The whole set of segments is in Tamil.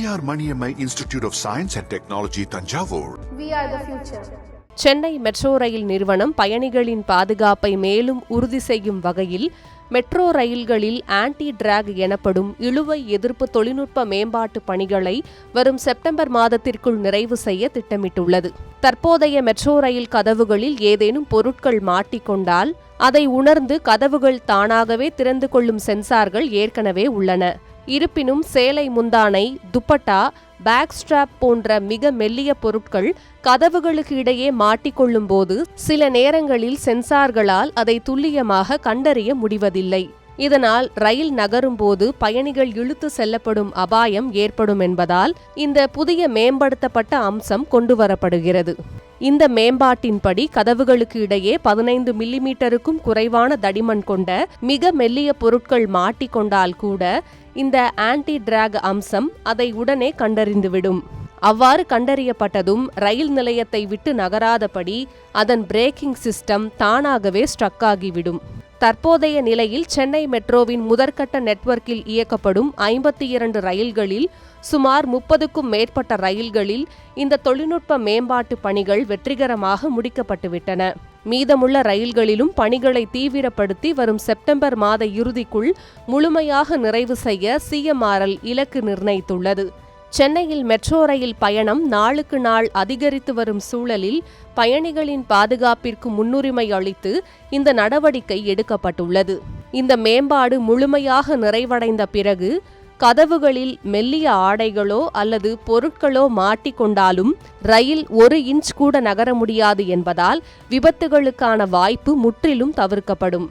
A.R. Maniammai Institute of Science and Technology, Tanjavur. We are the future. Chennai metro rail நிறுவனம் பயணிகளின் பாதுகாப்பை மேலும் உறுதி செய்யும் வகையில் மெட்ரோ ரயில்களில் ஆன்டி டிராக் எனப்படும் இழுவை எதிர்ப்பு தொழில்நுட்ப மேம்பாட்டு பணிகளை வரும் செப்டம்பர் மாதத்திற்குள் நிறைவு செய்ய திட்டமிட்டுள்ளது. தற்போதைய மெட்ரோ ரயில் கதவுகளில் ஏதேனும் பொருட்கள் மாட்டிக்கொண்டால் அதை உணர்ந்து கதவுகள் தானாகவே திறந்து கொள்ளும் சென்சார்கள் ஏற்கனவே உள்ளன. இருப்பினும் சேலை முந்தானை, துப்பட்டா, பேக் ஸ்ட்ராப் போன்ற மிக மெல்லிய பொருட்கள் கதவுகளுக்கு இடையே மாட்டிக்கொள்ளும் போது சில நேரங்களில் சென்சார்களால் அதை துல்லியமாக கண்டறிய முடிவதில்லை. இதனால் ரயில் நகரும் போது பயணிகள் இழுத்து செல்லப்படும் அபாயம் ஏற்படும் என்பதால் இந்த புதிய மேம்படுத்தப்பட்ட அம்சம் கொண்டுவரப்படுகிறது. இந்த மேம்பாட்டின்படி கதவுகளுக்கு இடையே 15 மில்லிமீட்டருக்கும் குறைவான தடிமன் கொண்ட மிக மெல்லிய பொருட்கள் மாட்டிக்கொண்டால் கூட இந்த ஆன்டி டிராக் அம்சம் அதை உடனே கண்டறிந்துவிடும். அவ்வாறு கண்டறியப்பட்டதும் ரயில் நிலையத்தை விட்டு நகராதபடி அதன் பிரேக்கிங் சிஸ்டம் தானாகவே ஸ்ட்ரக் ஆகிவிடும். தற்போதைய நிலையில் சென்னை மெட்ரோவின் முதற்கட்ட நெட்வொர்க்கில் இயக்கப்படும் 52 ரயில்களில் சுமார் 30க்கும் மேற்பட்ட ரயில்களில் இந்த தொழில்நுட்ப மேம்பாட்டு பணிகள் வெற்றிகரமாக முடிக்கப்பட்டுவிட்டன. மீதமுள்ள ரயில்களிலும் பணிகளை தீவிரப்படுத்தி வரும் செப்டம்பர் மாத இறுதிக்குள் முழுமையாக நிறைவு செய்ய CMRL இலக்கு நிர்ணயித்துள்ளது. சென்னையில் மெட்ரோ ரயில் பயணம் நாளுக்கு நாள் அதிகரித்து வரும் சூழலில் பயணிகளின் பாதுகாப்பிற்கு முன்னுரிமை அளித்து இந்த நடவடிக்கை எடுக்கப்பட்டுள்ளது. இந்த மேம்பாடு முழுமையாக நிறைவடைந்த பிறகு கதவுகளில் மெல்லிய ஆடைகளோ அல்லது பொருட்களோ மாட்டிக்கொண்டாலும் ரயில் 1 இன்ச் கூட நகர முடியாது என்பதால் விபத்துகளுக்கான வாய்ப்பு முற்றிலும் தவிர்க்கப்படும்.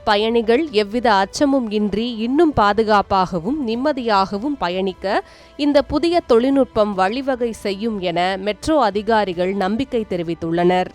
பயணிகள் எவ்வித அச்சமும் இன்றி இன்னும் பாதுகாப்பாகவும் நிம்மதியாகவும் பயணிக்க இந்த புதிய தொழில்நுட்பம் வழிவகை செய்யும் என மெட்ரோ அதிகாரிகள் நம்பிக்கை தெரிவித்துள்ளனர்.